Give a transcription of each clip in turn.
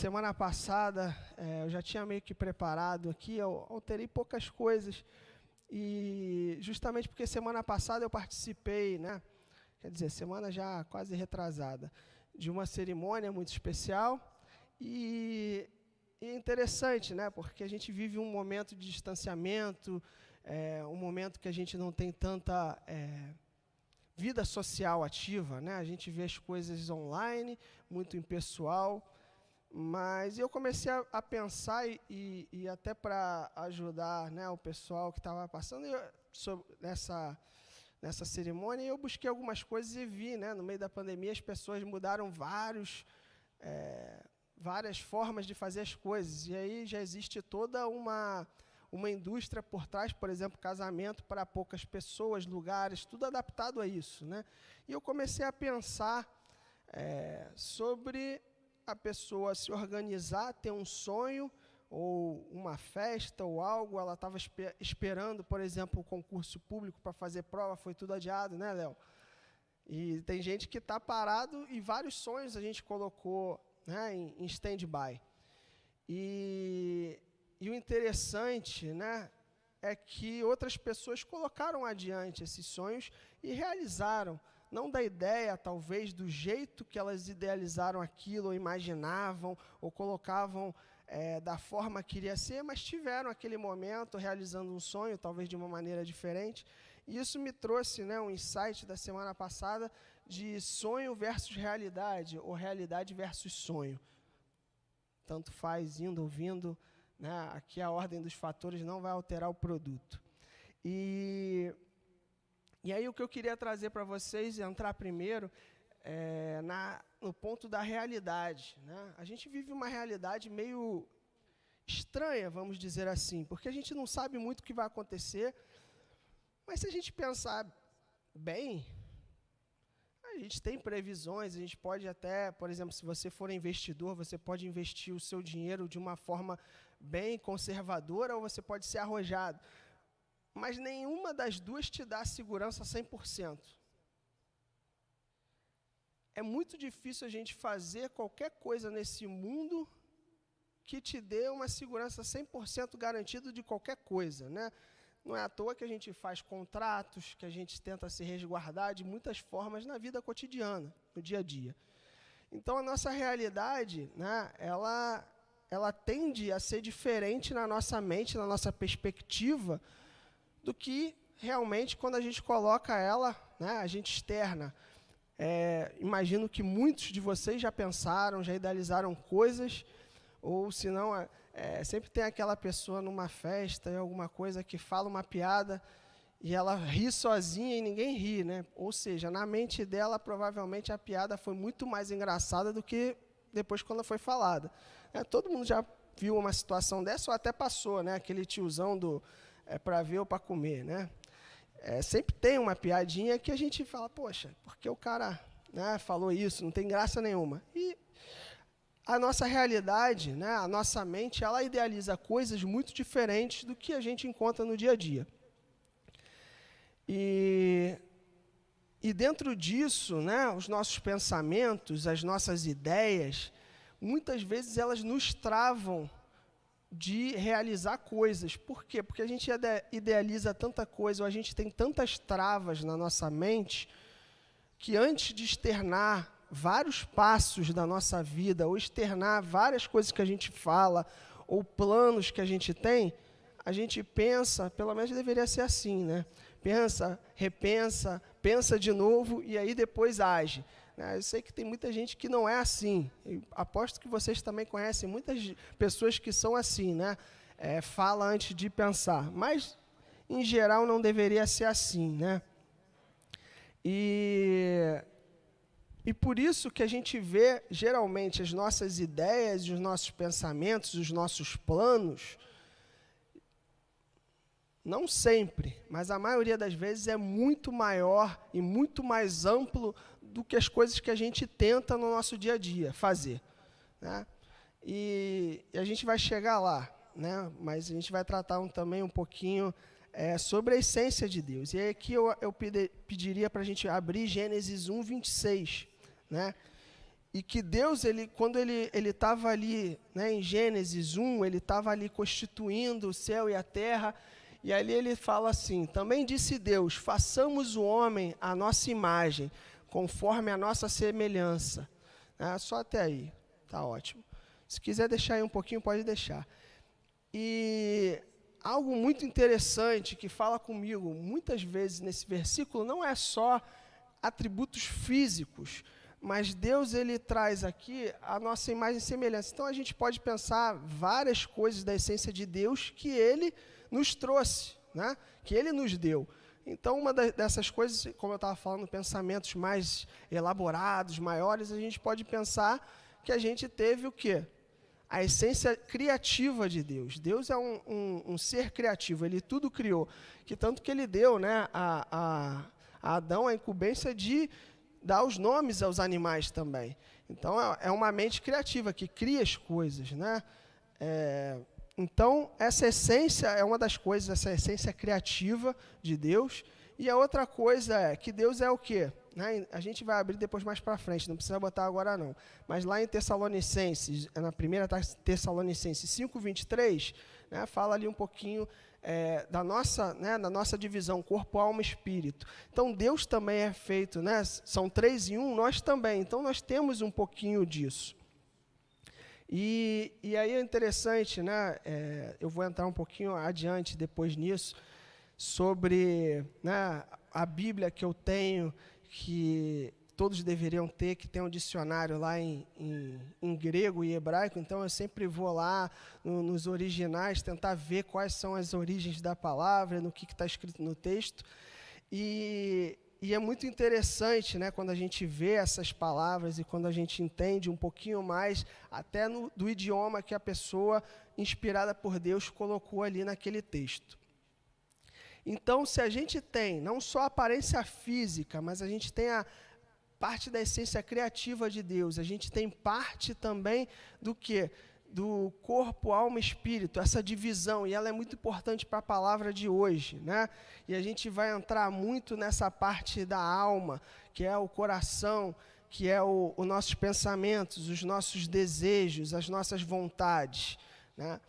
semana passada, eu já tinha meio que preparado aqui, eu alterei poucas coisas, e justamente porque semana passada eu participei, né, quer dizer, semana já quase retrasada, de uma cerimônia muito especial, e é interessante, né, porque a gente vive um momento de distanciamento, um momento que a gente não tem tanta vida social ativa, né, a gente vê as coisas online, muito impessoal, mas eu comecei a pensar, e até para ajudar, né, o pessoal que estava passando nessa cerimônia, eu busquei algumas coisas e vi, né, no meio da pandemia, as pessoas mudaram várias formas de fazer as coisas, e aí já existe toda uma indústria por trás, por exemplo, casamento para poucas pessoas, lugares, tudo adaptado a isso, né? E eu comecei a pensar sobre a pessoa se organizar, ter um sonho, ou uma festa, ou algo, ela estava esperando, por exemplo, o concurso público para fazer prova, foi tudo adiado, né, Léo? E tem gente que está parado, e vários sonhos a gente colocou, né, em stand-by. E o interessante, né, é que outras pessoas colocaram adiante esses sonhos e realizaram, não da ideia, talvez, do jeito que elas idealizaram aquilo, ou imaginavam, ou colocavam da forma que iria ser, mas tiveram aquele momento realizando um sonho, talvez de uma maneira diferente. E isso me trouxe, né, um insight da semana passada de sonho versus realidade, ou realidade versus sonho. Tanto faz, indo ou vindo, né, aqui a ordem dos fatores não vai alterar o produto. E aí o que eu queria trazer para vocês, entrar primeiro, no ponto da realidade, né? A gente vive uma realidade meio estranha, vamos dizer assim, porque a gente não sabe muito o que vai acontecer, mas se a gente pensar bem, a gente tem previsões, a gente pode até, por exemplo, se você for investidor, você pode investir o seu dinheiro de uma forma bem conservadora, ou você pode ser arrojado. Mas nenhuma das duas te dá segurança 100%. É muito difícil a gente fazer qualquer coisa nesse mundo que te dê uma segurança 100% garantida de qualquer coisa, né? Não é à toa que a gente faz contratos, que a gente tenta se resguardar de muitas formas na vida cotidiana, no dia a dia. Então, a nossa realidade, né, ela tende a ser diferente na nossa mente, na nossa perspectiva, do que realmente quando a gente coloca ela, né, a gente externa. Imagino que muitos de vocês já pensaram, já idealizaram coisas, ou se não, sempre tem aquela pessoa numa festa, alguma coisa, que fala uma piada e ela ri sozinha e ninguém ri, né? Ou seja, na mente dela, provavelmente a piada foi muito mais engraçada do que depois quando foi falada. Todo mundo já viu uma situação dessa, ou até passou, né? Aquele tiozão do para ver ou para comer, né? Sempre tem uma piadinha que a gente fala, poxa, porque o cara, né, falou isso, não tem graça nenhuma. E a nossa realidade, né, a nossa mente, ela idealiza coisas muito diferentes do que a gente encontra no dia a dia. E dentro disso, né, os nossos pensamentos, as nossas ideias, muitas vezes elas nos travam de realizar coisas. Por quê? Porque a gente idealiza tanta coisa, ou a gente tem tantas travas na nossa mente, que antes de externar vários passos da nossa vida, ou externar várias coisas que a gente fala, ou planos que a gente tem, a gente pensa, pelo menos deveria ser assim, né? Pensa, repensa, pensa de novo, e aí depois age. Eu sei que tem muita gente que não é assim. Eu aposto que vocês também conhecem muitas pessoas que são assim, né? Fala antes de pensar. Mas, em geral, não deveria ser assim, né? E por isso que a gente vê, geralmente, as nossas ideias, os nossos pensamentos, os nossos planos, não sempre, mas a maioria das vezes é muito maior e muito mais amplo do que as coisas que a gente tenta no nosso dia a dia fazer, né? E a gente vai chegar lá, né? Mas a gente vai tratar também um pouquinho sobre a essência de Deus. E aí aqui eu pediria para a gente abrir Gênesis 1, 26, né? E que Deus, quando ele estava ali, né, em Gênesis 1, ele estava ali constituindo o céu e a terra, e ali ele fala assim: também disse Deus, façamos o homem à nossa imagem, conforme a nossa semelhança. Só até aí, tá ótimo. Se quiser deixar aí um pouquinho, pode deixar. E algo muito interessante que fala comigo muitas vezes nesse versículo não é só atributos físicos, mas Deus, ele traz aqui a nossa imagem e semelhança. Então a gente pode pensar várias coisas da essência de Deus que ele nos trouxe, né? Que ele nos deu. Então uma dessas coisas, como eu estava falando, pensamentos mais elaborados, maiores, a gente pode pensar que a gente teve o quê? A essência criativa de Deus. Deus é um ser criativo, ele tudo criou. Que tanto que ele deu, né, a Adão a incumbência de dar os nomes aos animais também. Então, é uma mente criativa que cria as coisas, né? Então, essa essência é uma das coisas, essa essência criativa de Deus. E a outra coisa é que Deus é o quê? Né? A gente vai abrir depois mais para frente, não precisa botar agora não. Mas lá em Tessalonicenses, na primeira Tessalonicenses 5:23, né, fala ali um pouquinho da nossa divisão, corpo, alma e espírito. Então, Deus também é feito, né, são 3 em 1, nós também. Então, nós temos um pouquinho disso. E aí é interessante, né, eu vou entrar um pouquinho adiante depois nisso, sobre, né, a Bíblia que eu tenho, que todos deveriam ter, que tem um dicionário lá em grego e hebraico. Então, eu sempre vou lá nos originais, tentar ver quais são as origens da palavra, no que está escrito no texto. E é muito interessante, né, quando a gente vê essas palavras e quando a gente entende um pouquinho mais, até do idioma que a pessoa, inspirada por Deus, colocou ali naquele texto. Então, se a gente tem não só a aparência física, mas a gente tem a parte da essência criativa de Deus, a gente tem parte também do quê? Do corpo, alma e espírito, essa divisão, e ela é muito importante para a palavra de hoje, né? E a gente vai entrar muito nessa parte da alma, que é o coração, que é os nossos pensamentos, os nossos desejos, as nossas vontades, né?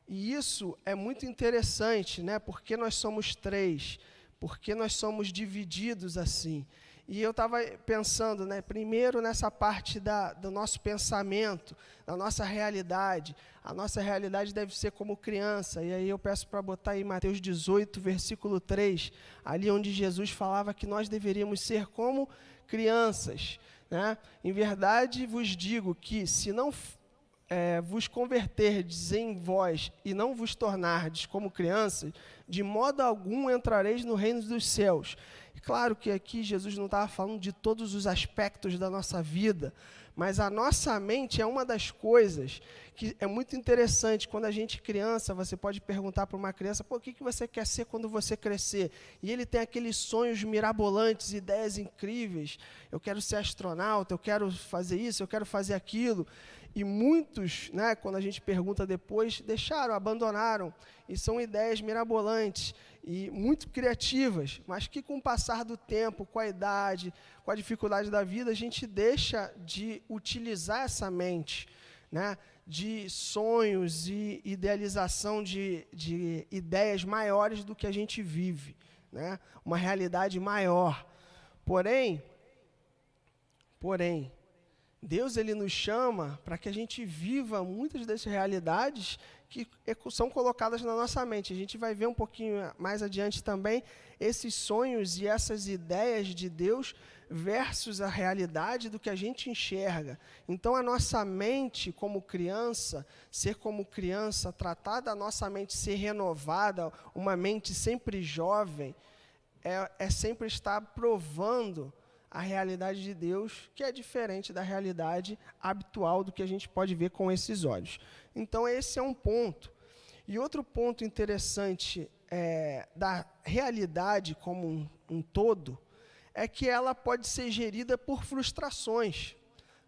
E isso é muito interessante, né? Porque nós somos 3, porque nós somos divididos assim. E eu estava pensando, né, primeiro nessa parte do nosso pensamento, da nossa realidade. A nossa realidade deve ser como criança. E aí eu peço para botar aí Mateus 18, versículo 3, ali onde Jesus falava que nós deveríamos ser como crianças, né? Em verdade vos digo que se não vos converterdes em vós e não vos tornardes como crianças, de modo algum entrareis no reino dos céus. E claro que aqui Jesus não estava falando de todos os aspectos da nossa vida, mas a nossa mente é uma das coisas que é muito interessante. Quando a gente é criança, você pode perguntar para uma criança: o que você quer ser quando você crescer? E ele tem aqueles sonhos mirabolantes, ideias incríveis. Eu quero ser astronauta, eu quero fazer isso, eu quero fazer aquilo. E muitos, né, quando a gente pergunta depois, abandonaram. E são ideias mirabolantes e muito criativas, mas que com o passar do tempo, com a idade, com a dificuldade da vida, a gente deixa de utilizar essa mente, né, de sonhos e idealização de ideias maiores do que a gente vive, né, uma realidade maior. Porém, Deus, ele nos chama para que a gente viva muitas dessas realidades que são colocadas na nossa mente. A gente vai ver um pouquinho mais adiante também esses sonhos e essas ideias de Deus versus a realidade do que a gente enxerga. Então, a nossa mente como criança, tratar da nossa mente ser renovada, uma mente sempre jovem, é sempre estar provando a realidade de Deus, que é diferente da realidade habitual do que a gente pode ver com esses olhos. Então, esse é um ponto. E outro ponto interessante da realidade como um todo é que ela pode ser gerida por frustrações,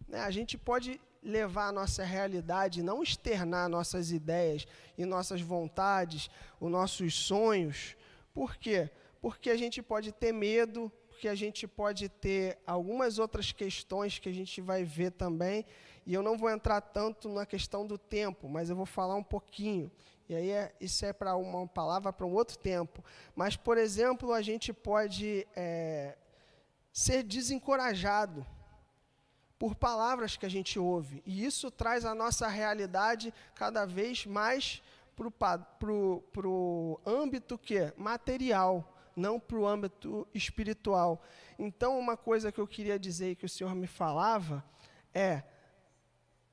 né? A gente pode levar a nossa realidade, não externar nossas ideias e nossas vontades, os nossos sonhos. Por quê? Porque a gente pode ter medo, que a gente pode ter algumas outras questões que a gente vai ver também, e eu não vou entrar tanto na questão do tempo, mas eu vou falar um pouquinho. E aí isso é para uma palavra para um outro tempo. Mas, por exemplo, a gente pode ser desencorajado por palavras que a gente ouve. E isso traz a nossa realidade cada vez mais para o âmbito material, não para o âmbito espiritual. Então, uma coisa que eu queria dizer que o Senhor me falava é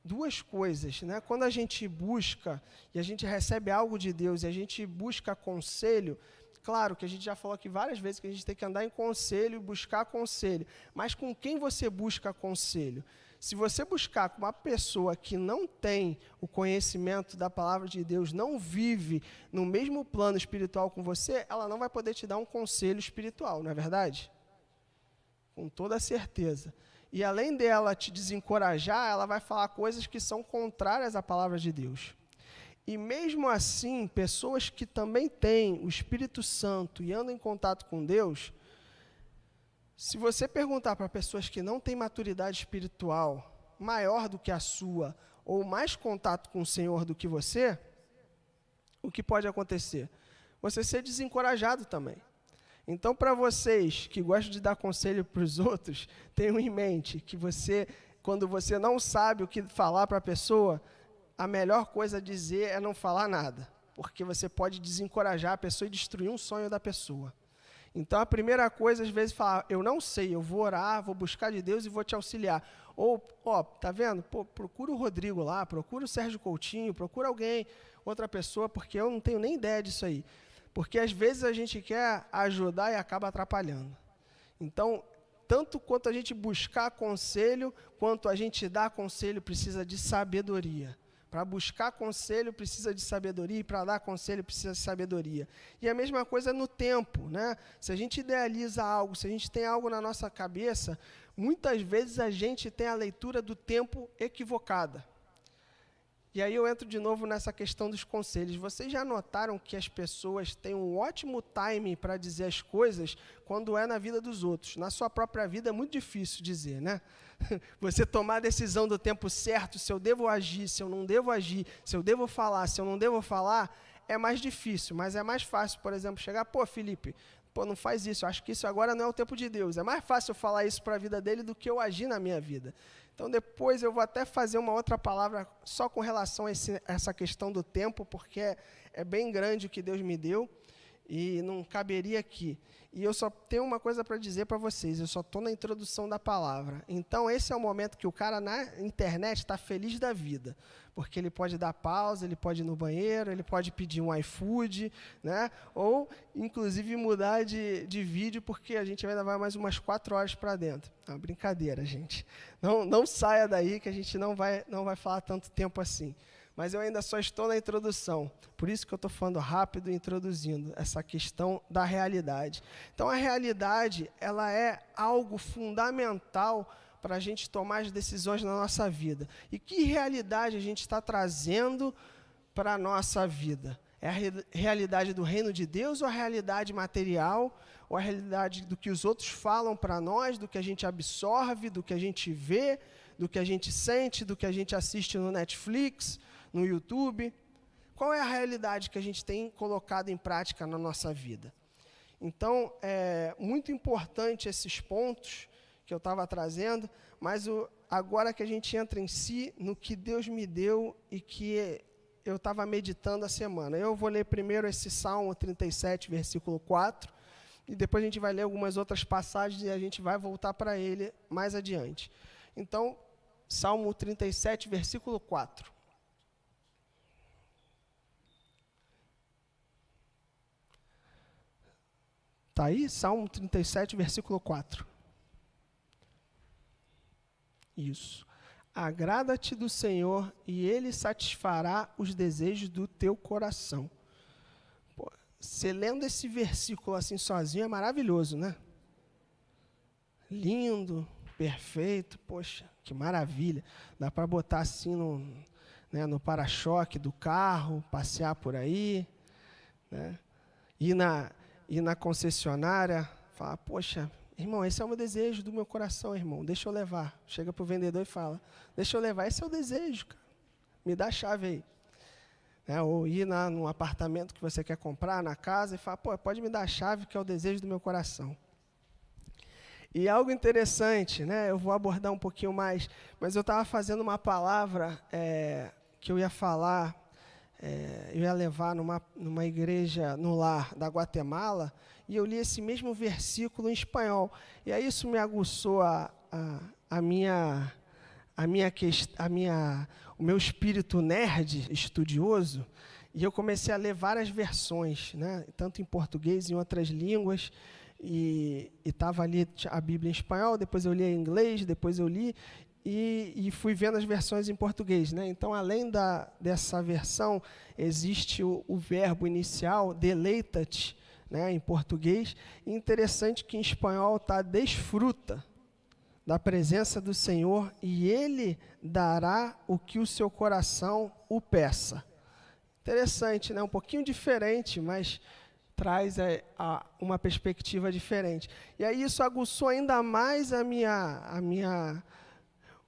duas coisas, né? Quando a gente busca e a gente recebe algo de Deus e a gente busca conselho, claro que a gente já falou aqui várias vezes que a gente tem que andar em conselho e buscar conselho, mas com quem você busca conselho? Se você buscar com uma pessoa que não tem o conhecimento da palavra de Deus, não vive no mesmo plano espiritual com você, ela não vai poder te dar um conselho espiritual, não é verdade? Com toda certeza. E além dela te desencorajar, ela vai falar coisas que são contrárias à palavra de Deus. E mesmo assim, pessoas que também têm o Espírito Santo e andam em contato com Deus, se você perguntar para pessoas que não têm maturidade espiritual maior do que a sua, ou mais contato com o Senhor do que você, o que pode acontecer? Você ser desencorajado também. Então, para vocês que gostam de dar conselho para os outros, tenham em mente que quando você não sabe o que falar para a pessoa, a melhor coisa a dizer é não falar nada, porque você pode desencorajar a pessoa e destruir um sonho da pessoa. Então, a primeira coisa, às vezes, é falar, eu não sei, eu vou orar, vou buscar de Deus e vou te auxiliar. Ou, tá vendo? Procura o Rodrigo lá, procura o Sérgio Coutinho, procura alguém, outra pessoa, porque eu não tenho nem ideia disso aí. Porque, às vezes, a gente quer ajudar e acaba atrapalhando. Então, tanto quanto a gente buscar conselho, quanto a gente dar conselho, precisa de sabedoria. Para buscar conselho precisa de sabedoria e para dar conselho precisa de sabedoria. E a mesma coisa no tempo, né? Se a gente idealiza algo, se a gente tem algo na nossa cabeça, muitas vezes a gente tem a leitura do tempo equivocada. E aí eu entro de novo nessa questão dos conselhos. Vocês já notaram que as pessoas têm um ótimo time para dizer as coisas quando é na vida dos outros? Na sua própria vida é muito difícil dizer, né? Você tomar a decisão do tempo certo, se eu devo agir, se eu não devo agir, se eu devo falar, se eu não devo falar, é mais difícil, mas é mais fácil, por exemplo, chegar, Felipe, não faz isso, eu acho que isso agora não é o tempo de Deus. É mais fácil eu falar isso para a vida dele do que eu agir na minha vida. Então, depois eu vou até fazer uma outra palavra só com relação a essa questão do tempo, porque é bem grande o que Deus me deu e não caberia aqui. E eu só tenho uma coisa para dizer para vocês, eu só estou na introdução da palavra. Então, esse é o momento que o cara na internet está feliz da vida, porque ele pode dar pausa, ele pode ir no banheiro, ele pode pedir um iFood, né? Ou, inclusive, mudar de vídeo, porque a gente ainda vai mais umas 4 horas para dentro. É uma brincadeira, gente. Não saia daí, que a gente não vai falar tanto tempo assim. Mas eu ainda só estou na introdução. Por isso que eu estou falando rápido e introduzindo essa questão da realidade. Então, a realidade, ela é algo fundamental para a gente tomar as decisões na nossa vida. E que realidade a gente está trazendo para a nossa vida? É a realidade do reino de Deus ou a realidade material? Ou a realidade do que os outros falam para nós, do que a gente absorve, do que a gente vê, do que a gente sente, do que a gente assiste no Netflix, no YouTube? Qual é a realidade que a gente tem colocado em prática na nossa vida? Então, é muito importante esses pontos que eu estava trazendo, mas agora que a gente entra em si, no que Deus me deu e que eu estava meditando a semana. Eu vou ler primeiro esse Salmo 37, versículo 4, e depois a gente vai ler algumas outras passagens e a gente vai voltar para ele mais adiante. Então, Salmo 37, versículo 4. Está aí? Salmo 37, versículo 4. Isso. Agrada-te do Senhor e Ele satisfará os desejos do teu coração. Você lendo esse versículo assim sozinho é maravilhoso, né? Lindo, perfeito, poxa, que maravilha. Dá para botar assim no para-choque do carro, passear por aí, né? Ir na concessionária, falar, poxa, Irmão, esse é o meu desejo do meu coração, irmão. Deixa eu levar. Chega para o vendedor e fala, deixa eu levar. Esse é o desejo, cara. Me dá a chave aí. Ou ir num apartamento que você quer comprar, na casa, e falar, pode me dar a chave, que é o desejo do meu coração. E algo interessante, né? Eu vou abordar um pouquinho mais, mas eu estava fazendo uma palavra que eu ia falar, eu ia levar numa igreja no lar da Guatemala, e eu li esse mesmo versículo em espanhol. E aí isso me aguçou o meu espírito nerd, estudioso, e eu comecei a ler várias versões, né? Tanto em português e em outras línguas, e estava ali a Bíblia em espanhol, depois eu li em inglês, depois eu li, e fui vendo as versões em português, né? Então, além dessa versão, existe o verbo inicial, deleita-te, né, em português. E interessante que em espanhol está desfruta da presença do Senhor, e Ele dará o que o seu coração o peça. Interessante, né? Um pouquinho diferente, mas traz uma perspectiva diferente. E aí isso aguçou ainda mais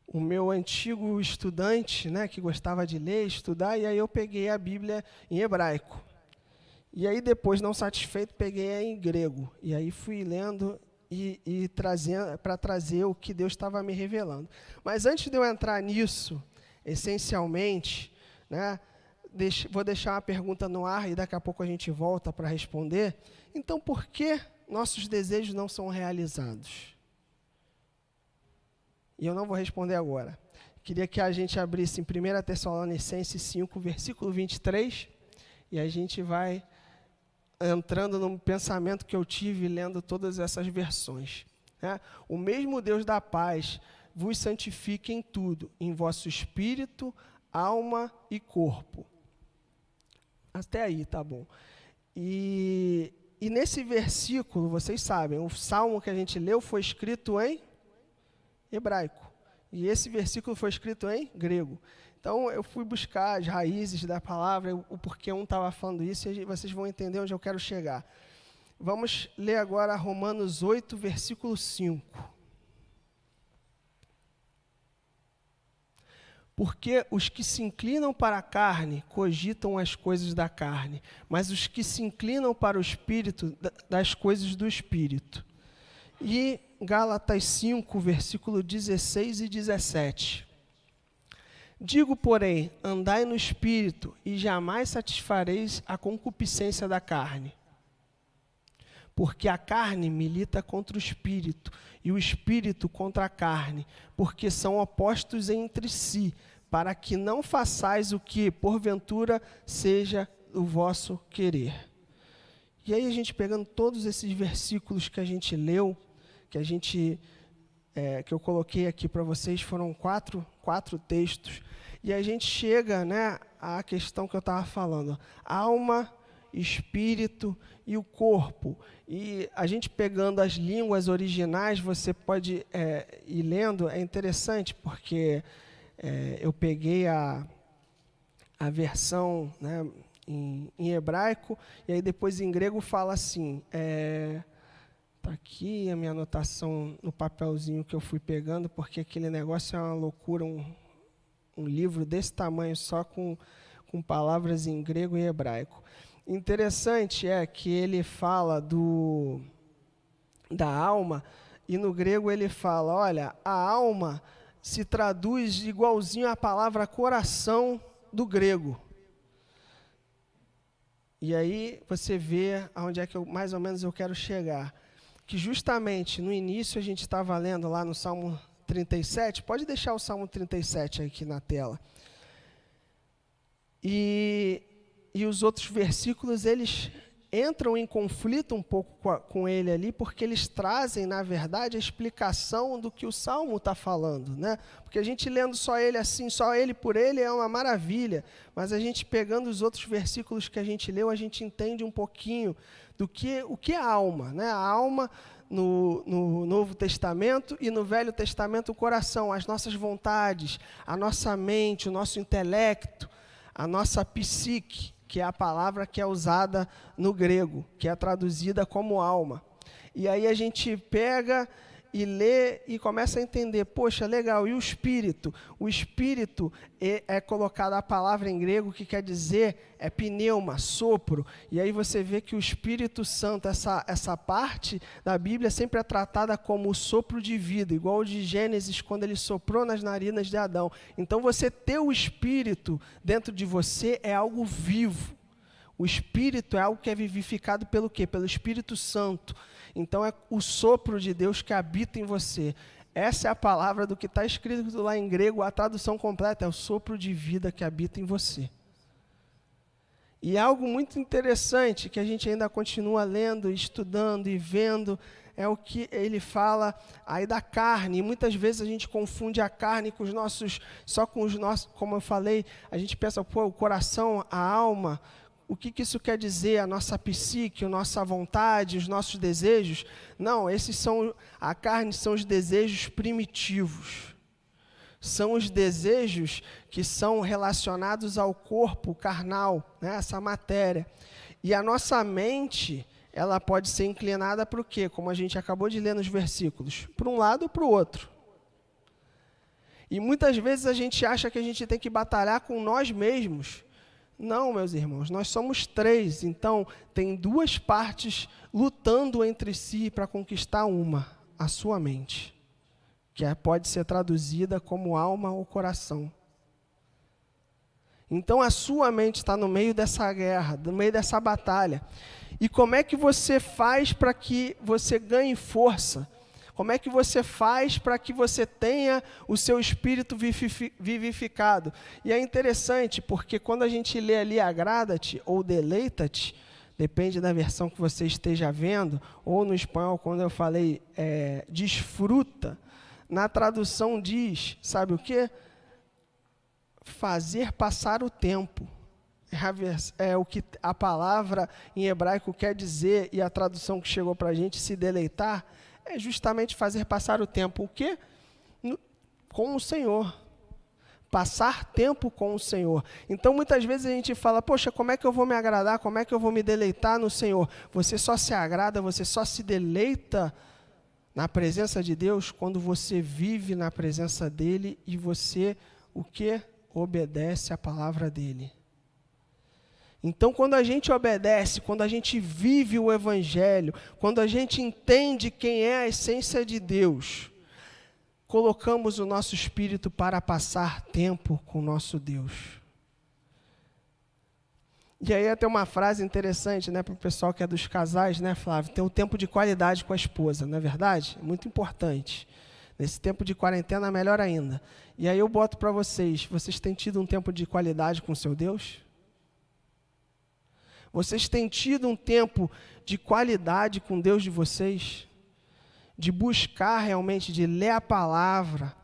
o meu antigo estudante, né, que gostava de ler, estudar, e aí eu peguei a Bíblia em hebraico. E aí depois, não satisfeito, peguei a em grego. E aí fui lendo e trazendo para trazer o que Deus estava me revelando. Mas antes de eu entrar nisso, essencialmente, né, vou deixar uma pergunta no ar e daqui a pouco a gente volta para responder. Então, por que nossos desejos não são realizados? E eu não vou responder agora. Queria que a gente abrisse em 1 Tessalonicenses 5, versículo 23, e a gente vai entrando num pensamento que eu tive lendo todas essas versões. Né? O mesmo Deus da paz vos santifique em tudo, em vosso espírito, alma e corpo. Até aí, tá bom. E nesse versículo, vocês sabem, o salmo que a gente leu foi escrito em hebraico. E esse versículo foi escrito em grego. Então, eu fui buscar as raízes da palavra, o porquê um estava falando isso, e vocês vão entender onde eu quero chegar. Vamos ler agora Romanos 8, versículo 5. Porque os que se inclinam para a carne cogitam as coisas da carne, mas os que se inclinam para o Espírito, das coisas do Espírito. E Gálatas 5, versículo 16 e 17. Digo, porém, andai no Espírito, e jamais satisfareis a concupiscência da carne. Porque a carne milita contra o Espírito, e o Espírito contra a carne, porque são opostos entre si, para que não façais o que, porventura, seja o vosso querer. E aí a gente pegando todos esses versículos que a gente leu, que eu coloquei aqui para vocês, foram quatro textos, e a gente chega, né, à questão que eu estava falando, alma, espírito e o corpo. E a gente pegando as línguas originais, você pode ir lendo, é interessante, porque eu peguei a versão, né, em hebraico, e aí depois em grego fala assim, tá aqui a minha anotação no papelzinho que eu fui pegando, porque aquele negócio é uma loucura, um livro desse tamanho só com palavras em grego e hebraico. Interessante é que ele fala da alma, e no grego ele fala, olha, a alma se traduz igualzinho à palavra coração do grego. E aí você vê aonde é que mais ou menos eu quero chegar. Que justamente no início a gente estava lendo lá no Salmo 37, pode deixar o Salmo 37 aqui na tela. E os outros versículos, eles entram em conflito um pouco com ele ali, porque eles trazem, na verdade, a explicação do que o Salmo está falando, né? Porque a gente lendo só ele assim, só ele por ele é uma maravilha, mas a gente pegando os outros versículos que a gente leu, a gente entende um pouquinho o que é a alma, né? A alma no Novo Testamento e no Velho Testamento o coração, as nossas vontades, a nossa mente, o nosso intelecto, a nossa psique, que é a palavra que é usada no grego, que é traduzida como alma. E aí a gente pega e lê e começa a entender, poxa, legal, e o Espírito? O Espírito é colocada a palavra em grego que quer dizer, pneuma, sopro. E aí você vê que o Espírito Santo, essa parte da Bíblia sempre é tratada como o sopro de vida, igual o de Gênesis, quando ele soprou nas narinas de Adão. Então você ter o Espírito dentro de você é algo vivo. O Espírito é algo que é vivificado pelo quê? Pelo Espírito Santo. Então é o sopro de Deus que habita em você. Essa é a palavra do que está escrito lá em grego, a tradução completa é o sopro de vida que habita em você. E algo muito interessante que a gente ainda continua lendo, estudando e vendo, é o que ele fala aí da carne. E muitas vezes a gente confunde a carne com os nossos, como eu falei, a gente pensa, o coração, a alma. O que isso quer dizer? A nossa psique, a nossa vontade, os nossos desejos? Não, a carne são os desejos primitivos. São os desejos que são relacionados ao corpo carnal, né, essa matéria. E a nossa mente, ela pode ser inclinada para o quê? Como a gente acabou de ler nos versículos, para um lado ou para o outro. E muitas vezes a gente acha que a gente tem que batalhar com nós mesmos. Não, meus irmãos, nós somos 3, então tem 2 partes lutando entre si para conquistar uma, a sua mente, que pode ser traduzida como alma ou coração. Então a sua mente está no meio dessa guerra, no meio dessa batalha. E como é que você faz para que você ganhe força? Como é que você faz para que você tenha o seu espírito vivificado? E é interessante, porque quando a gente lê ali agrada-te ou deleita-te, depende da versão que você esteja vendo, ou no espanhol, quando eu falei desfruta, na tradução diz, sabe o quê? Fazer passar o tempo. É o que a palavra em hebraico quer dizer, e a tradução que chegou para a gente, se deleitar, é justamente fazer passar o tempo. O quê? Com o Senhor. Passar tempo com o Senhor. Então, muitas vezes a gente fala, poxa, como é que eu vou me agradar? Como é que eu vou me deleitar no Senhor? Você só se agrada, você só se deleita na presença de Deus quando você vive na presença dEle e você, o quê? Obedece a palavra dEle. Então, quando a gente obedece, quando a gente vive o Evangelho, quando a gente entende quem é a essência de Deus, colocamos o nosso espírito para passar tempo com o nosso Deus. E aí tem uma frase interessante, né, para o pessoal que é dos casais, né, Flávio? Ter um tempo de qualidade com a esposa, não é verdade? É muito importante. Nesse tempo de quarentena, melhor ainda. E aí eu boto para vocês têm tido um tempo de qualidade com o seu Deus? Vocês têm tido um tempo de qualidade com Deus de vocês? De buscar realmente, de ler a palavra?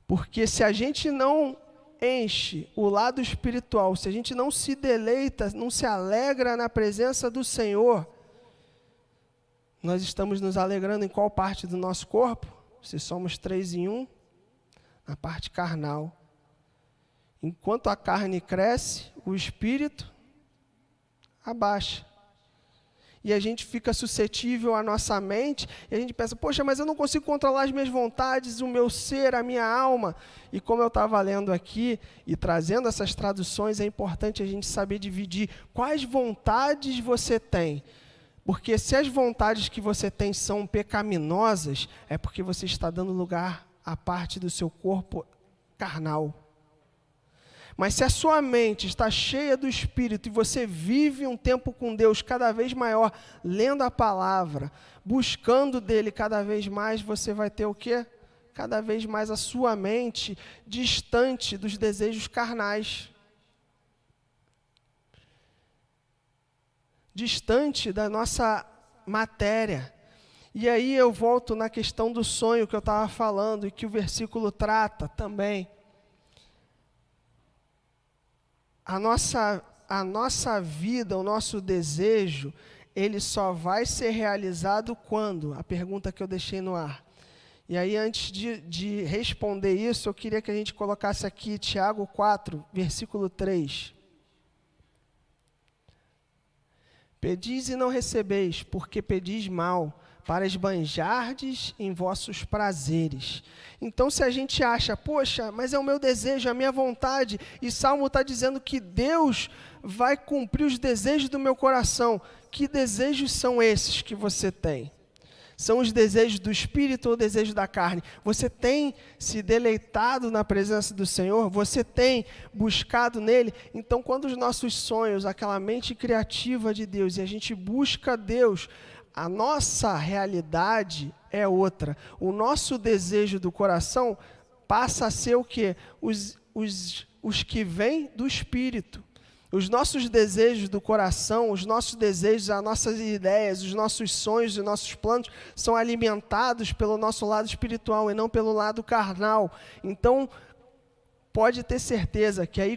Porque se a gente não enche o lado espiritual, se a gente não se deleita, não se alegra na presença do Senhor, nós estamos nos alegrando em qual parte do nosso corpo? Se somos 3 em 1, na parte carnal. Enquanto a carne cresce, o espírito abaixa. E a gente fica suscetível à nossa mente, e a gente pensa, poxa, mas eu não consigo controlar as minhas vontades, o meu ser, a minha alma. E como eu estava lendo aqui, e trazendo essas traduções, é importante a gente saber dividir quais vontades você tem. Porque se as vontades que você tem são pecaminosas, é porque você está dando lugar à parte do seu corpo carnal. Mas se a sua mente está cheia do Espírito e você vive um tempo com Deus cada vez maior, lendo a palavra, buscando dele cada vez mais, você vai ter o quê? Cada vez mais a sua mente distante dos desejos carnais. Distante da nossa matéria. E aí eu volto na questão do sonho que eu estava falando e que o versículo trata também. A nossa vida, o nosso desejo, ele só vai ser realizado quando? A pergunta que eu deixei no ar. E aí, antes de responder isso, eu queria que a gente colocasse aqui Tiago 4, versículo 3. Pedis e não recebeis, porque pedis mal, para esbanjardes em vossos prazeres. Então, se a gente acha, poxa, mas é o meu desejo, a minha vontade, e Salmo está dizendo que Deus vai cumprir os desejos do meu coração, que desejos são esses que você tem? São os desejos do Espírito ou desejos da carne? Você tem se deleitado na presença do Senhor? Você tem buscado nele? Então, quando os nossos sonhos, aquela mente criativa de Deus, e a gente busca Deus, a nossa realidade é outra. O nosso desejo do coração passa a ser o quê? Os que vêm do Espírito. Os nossos desejos do coração, os nossos desejos, as nossas ideias, os nossos sonhos e nossos planos são alimentados pelo nosso lado espiritual e não pelo lado carnal. Então, pode ter certeza que aí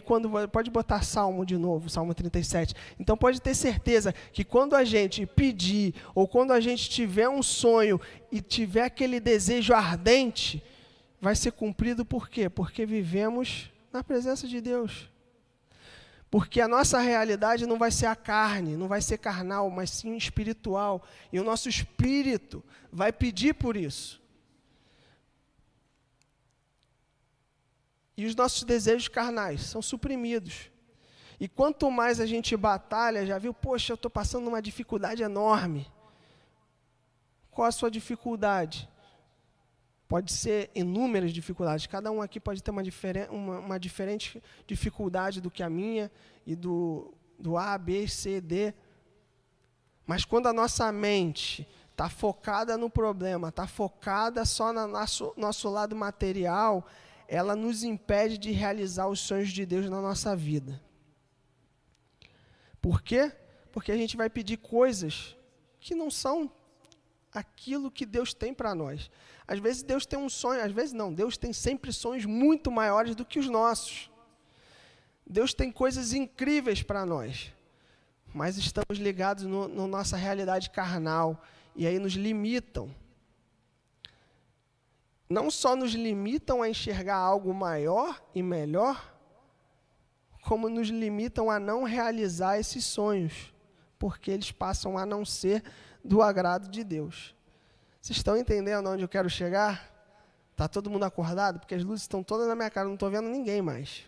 pode botar Salmo de novo, Salmo 37. Então, pode ter certeza que quando a gente pedir ou quando a gente tiver um sonho e tiver aquele desejo ardente, vai ser cumprido por quê? Porque vivemos na presença de Deus. Porque a nossa realidade não vai ser a carne, não vai ser carnal, mas sim espiritual. E o nosso espírito vai pedir por isso. E os nossos desejos carnais são suprimidos. E quanto mais a gente batalha, já viu, poxa, eu estou passando uma dificuldade enorme. Qual a sua dificuldade? Pode ser inúmeras dificuldades. Cada um aqui pode ter uma diferente dificuldade do que a minha e do A, B, C, D. Mas quando a nossa mente está focada no problema, está focada só no nosso lado material, ela nos impede de realizar os sonhos de Deus na nossa vida. Por quê? Porque a gente vai pedir coisas que não são aquilo que Deus tem para nós. Às vezes Deus tem um sonho, às vezes não, Deus tem sempre sonhos muito maiores do que os nossos. Deus tem coisas incríveis para nós, mas estamos ligados na nossa realidade carnal, e aí nos limitam. Não só nos limitam a enxergar algo maior e melhor, como nos limitam a não realizar esses sonhos, porque eles passam a não ser do agrado de Deus. Vocês estão entendendo onde eu quero chegar? Está todo mundo acordado? Porque as luzes estão todas na minha cara, não estou vendo ninguém mais.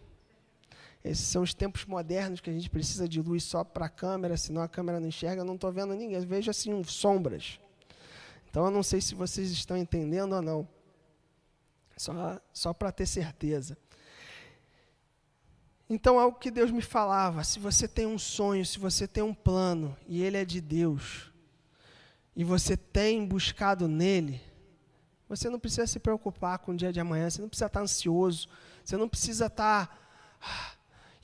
Esses são os tempos modernos que a gente precisa de luz só para a câmera, senão a câmera não enxerga, eu não estou vendo ninguém. Eu vejo assim sombras. Então eu não sei se vocês estão entendendo ou não. Só para ter certeza. Então, algo que Deus me falava, se você tem um sonho, se você tem um plano, e ele é de Deus, e você tem buscado nele, você não precisa se preocupar com o dia de amanhã, você não precisa estar ansioso, você não precisa estar...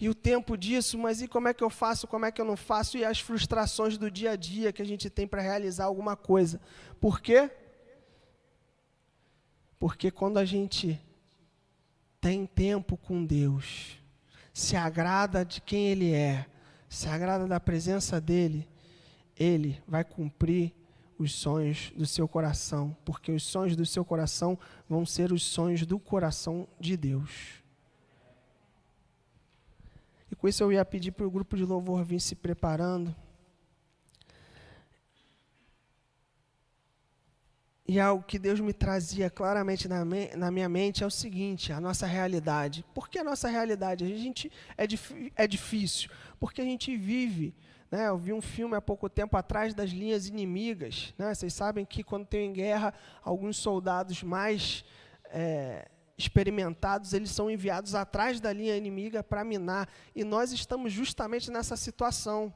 E o tempo disso, mas e como é que eu faço, como é que eu não faço, e as frustrações do dia a dia que a gente tem para realizar alguma coisa. Por quê? Porque quando a gente tem tempo com Deus, se agrada de quem Ele é, se agrada da presença dEle, Ele vai cumprir os sonhos do seu coração, porque os sonhos do seu coração vão ser os sonhos do coração de Deus. E com isso eu ia pedir para o grupo de louvor vir se preparando. E algo que Deus me trazia claramente na minha mente é o seguinte, a nossa realidade. Por que a nossa realidade? A gente é difícil, porque a gente vive, né? Eu vi um filme há pouco tempo atrás das linhas inimigas, né? Vocês sabem que quando tem guerra, alguns soldados mais experimentados, eles são enviados atrás da linha inimiga para minar. E nós estamos justamente nessa situação.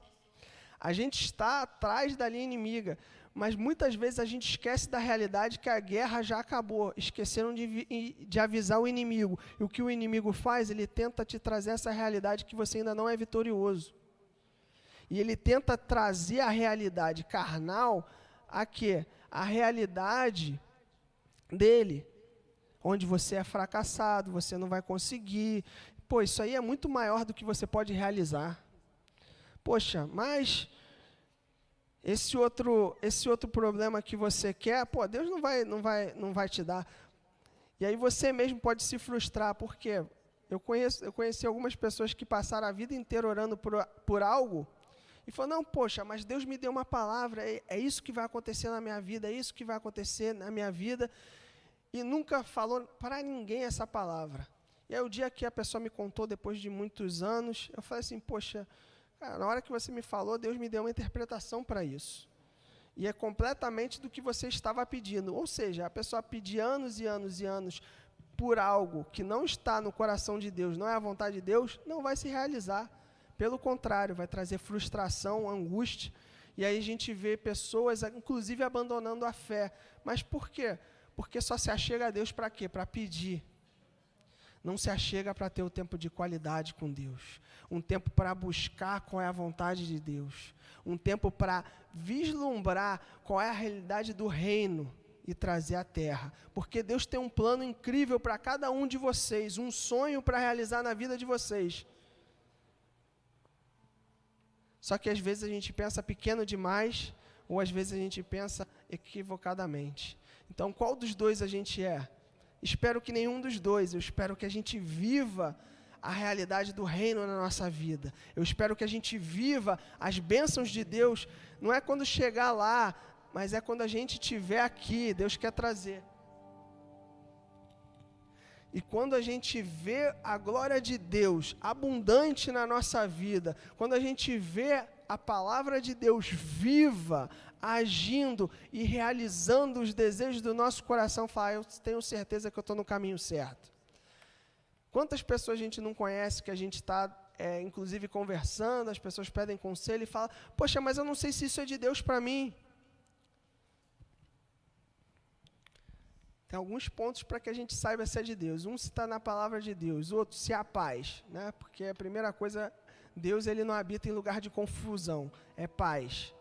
A gente está atrás da linha inimiga, mas muitas vezes a gente esquece da realidade que a guerra já acabou. Esqueceram de avisar o inimigo. E o que o inimigo faz? Ele tenta te trazer essa realidade que você ainda não é vitorioso. E ele tenta trazer a realidade carnal a quê? A realidade dele, onde você é fracassado, você não vai conseguir. Pô, isso aí é muito maior do que você pode realizar. Poxa, mas esse outro problema que você quer, pô, Deus não vai te dar. E aí você mesmo pode se frustrar, porque eu conheci algumas pessoas que passaram a vida inteira orando por algo, e falou, não, poxa, mas Deus me deu uma palavra, é isso que vai acontecer na minha vida, é isso que vai acontecer na minha vida, e nunca falou para ninguém essa palavra. E aí o dia que a pessoa me contou, depois de muitos anos, eu falei assim, poxa, cara, na hora que você me falou, Deus me deu uma interpretação para isso. E é completamente do que você estava pedindo. Ou seja, a pessoa pedir anos e anos e anos por algo que não está no coração de Deus, não é a vontade de Deus, não vai se realizar. Pelo contrário, vai trazer frustração, angústia. E aí a gente vê pessoas, inclusive, abandonando a fé. Mas por quê? Porque só se achega a Deus para quê? Para pedir. Não se achega para ter o tempo de qualidade com Deus. Um tempo para buscar qual é a vontade de Deus. Um tempo para vislumbrar qual é a realidade do reino e trazer à terra. Porque Deus tem um plano incrível para cada um de vocês, um sonho para realizar na vida de vocês. Só que às vezes a gente pensa pequeno demais, ou às vezes a gente pensa equivocadamente. Então, qual dos dois a gente é? Espero que nenhum dos dois. Eu espero que a gente viva a realidade do reino na nossa vida. Eu espero que a gente viva as bênçãos de Deus. Não é quando chegar lá, mas é quando a gente estiver aqui. Deus quer trazer. E quando a gente vê a glória de Deus abundante na nossa vida, quando a gente vê a palavra de Deus viva, agindo e realizando os desejos do nosso coração, fala, eu tenho certeza que eu estou no caminho certo. Quantas pessoas a gente não conhece que a gente está, inclusive, conversando, as pessoas pedem conselho e falam, poxa, mas eu não sei se isso é de Deus para mim. Tem alguns pontos para que a gente saiba se é de Deus. Um, se está na palavra de Deus. Outro, se é a paz. Né? Porque a primeira coisa, Deus ele não habita em lugar de confusão, é paz.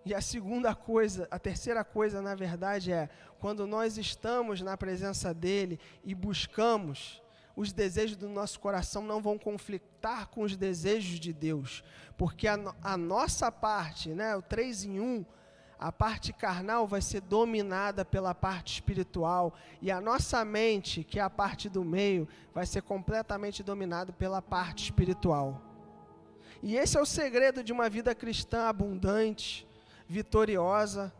E a segunda coisa, a terceira coisa, na verdade, é quando nós estamos na presença dEle e buscamos, os desejos do nosso coração não vão conflitar com os desejos de Deus. Porque a nossa parte, né, o 3 em 1, a parte carnal vai ser dominada pela parte espiritual e a nossa mente, que é a parte do meio, vai ser completamente dominada pela parte espiritual. E esse é o segredo de uma vida cristã abundante, vitoriosa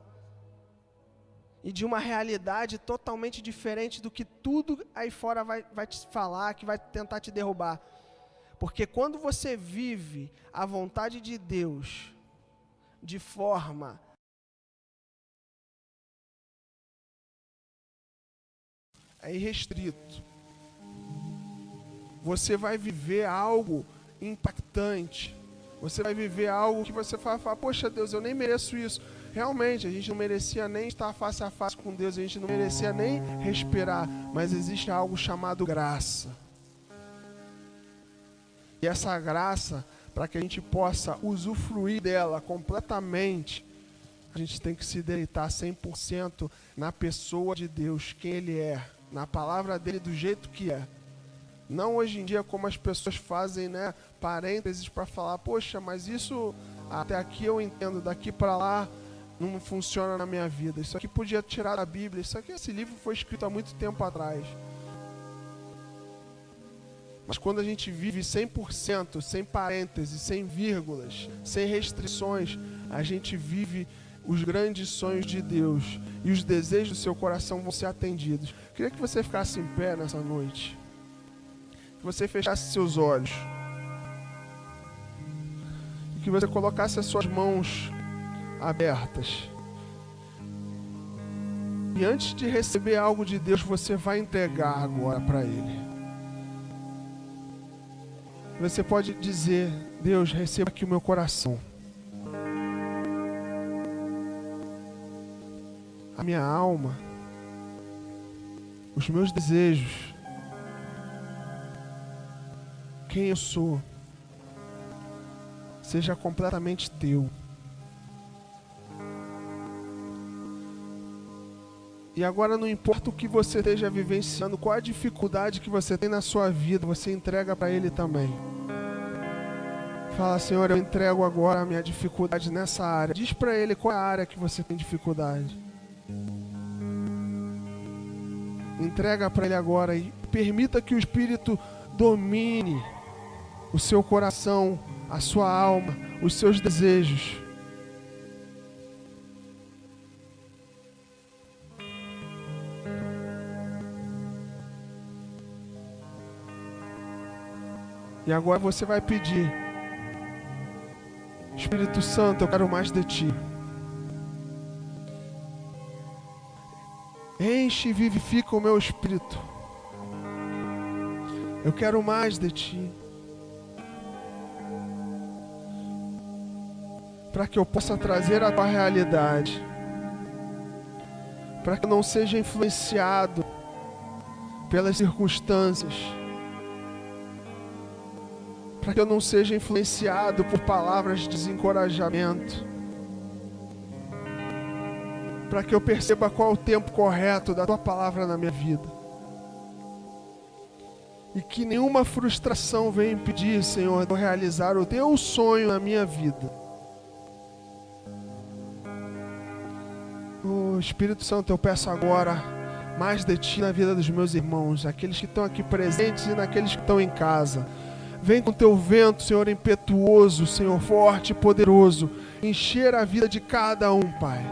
e de uma realidade totalmente diferente do que tudo aí fora vai te falar, que vai tentar te derrubar. Porque quando você vive a vontade de Deus de forma irrestrito, você vai viver algo impactante. Você vai viver algo que você vai falar, poxa Deus, eu nem mereço isso. Realmente, a gente não merecia nem estar face a face com Deus, a gente não merecia nem respirar, mas existe algo chamado graça. E essa graça, para que a gente possa usufruir dela completamente, a gente tem que se deleitar 100% na pessoa de Deus, quem Ele é, na palavra dele do jeito que é. Não hoje em dia como as pessoas fazem, né, parênteses para falar, poxa, mas isso até aqui eu entendo, daqui para lá não funciona na minha vida. Isso aqui podia tirar da Bíblia, esse livro foi escrito há muito tempo atrás. Mas quando a gente vive 100%, sem parênteses, sem vírgulas, sem restrições, a gente vive os grandes sonhos de Deus e os desejos do seu coração vão ser atendidos. Queria que você ficasse em pé nessa noite, que você fechasse seus olhos e que você colocasse as suas mãos abertas. E antes de receber algo de Deus, você vai entregar agora para Ele. Você pode dizer, Deus, receba aqui o meu coração. A minha alma, os meus desejos, quem eu sou, seja completamente teu. E agora não importa o que você esteja vivenciando, qual a dificuldade que você tem na sua vida, você entrega para Ele também. Fala, Senhor, eu entrego agora a minha dificuldade nessa área. Diz para Ele qual é a área que você tem dificuldade. Entrega para Ele agora e permita que o Espírito domine o seu coração, a sua alma, os seus desejos. E agora você vai pedir: Espírito Santo, eu quero mais de Ti. Enche e vivifica o meu espírito. Eu quero mais de Ti. Para que eu possa trazer a Tua realidade. Para que eu não seja influenciado pelas circunstâncias. Para que eu não seja influenciado por palavras de desencorajamento. Para que eu perceba qual é o tempo correto da Tua palavra na minha vida. E que nenhuma frustração venha impedir, Senhor, de eu realizar o Teu sonho na minha vida. Oh, Espírito Santo, eu peço agora mais de Ti na vida dos meus irmãos, aqueles que estão aqui presentes e naqueles que estão em casa. Vem com Teu vento, Senhor, impetuoso, Senhor, forte e poderoso, encher a vida de cada um, Pai.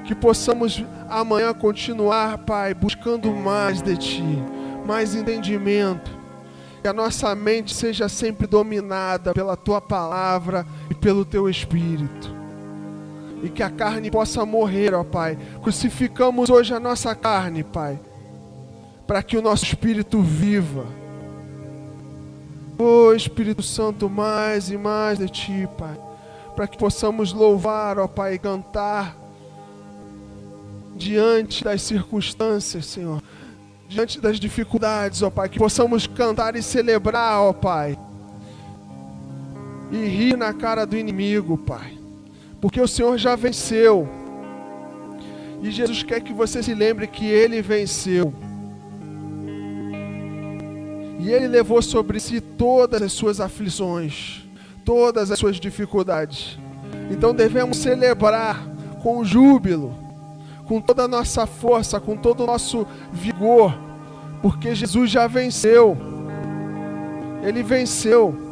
Que possamos amanhã continuar, Pai, buscando mais de Ti, mais entendimento. Que a nossa mente seja sempre dominada pela Tua palavra e pelo Teu Espírito. E que a carne possa morrer, ó Pai. Crucificamos hoje a nossa carne, Pai, para que o nosso espírito viva. Oh, Espírito Santo, mais e mais de Ti, Pai, para que possamos louvar, ó Pai, e cantar diante das circunstâncias, Senhor, diante das dificuldades, ó Pai, que possamos cantar e celebrar, ó Pai, e rir na cara do inimigo, Pai, porque o Senhor já venceu, e Jesus quer que você se lembre que Ele venceu. E Ele levou sobre si todas as suas aflições, todas as suas dificuldades. Então devemos celebrar com júbilo, com toda a nossa força, com todo o nosso vigor, porque Jesus já venceu. Ele venceu.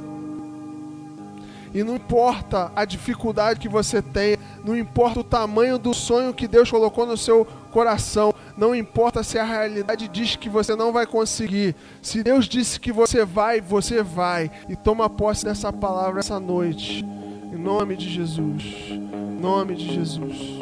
E não importa a dificuldade que você tem, não importa o tamanho do sonho que Deus colocou no seu coração, não importa se a realidade diz que você não vai conseguir. Se Deus disse que você vai, e toma posse dessa palavra essa noite, em nome de Jesus, em nome de Jesus.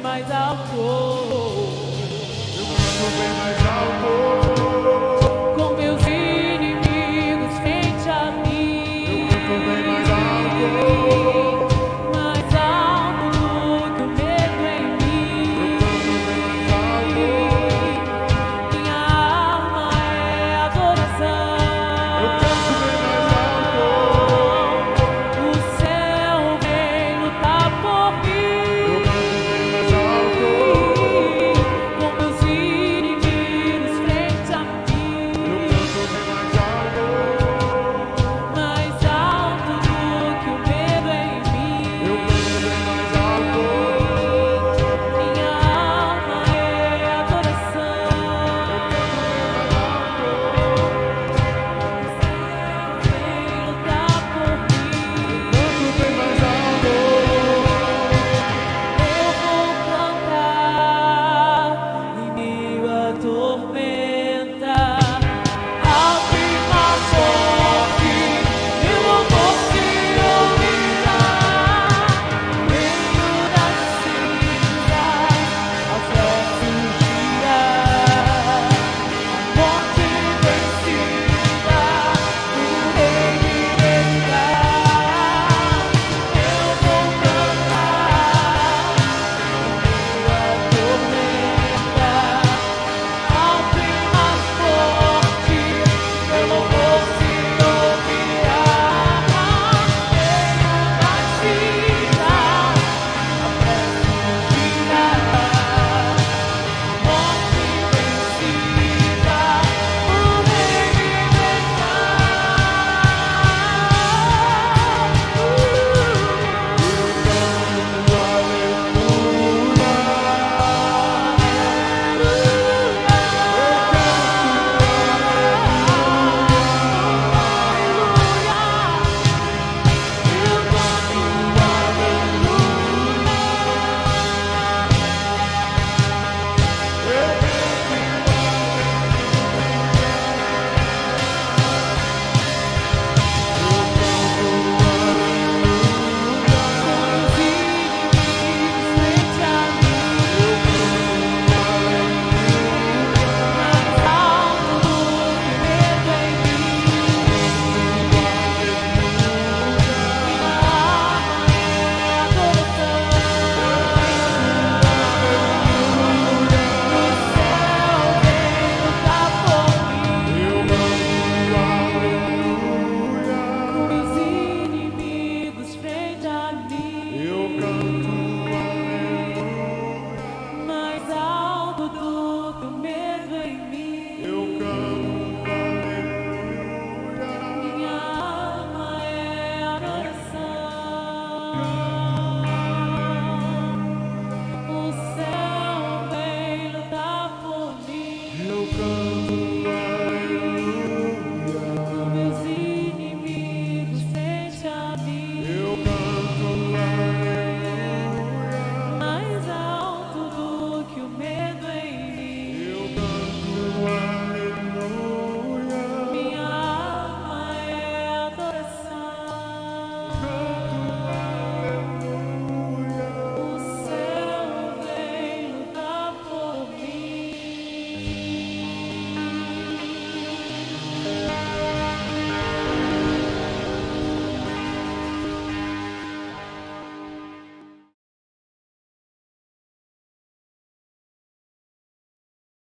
mais alto. Eu canto bem mais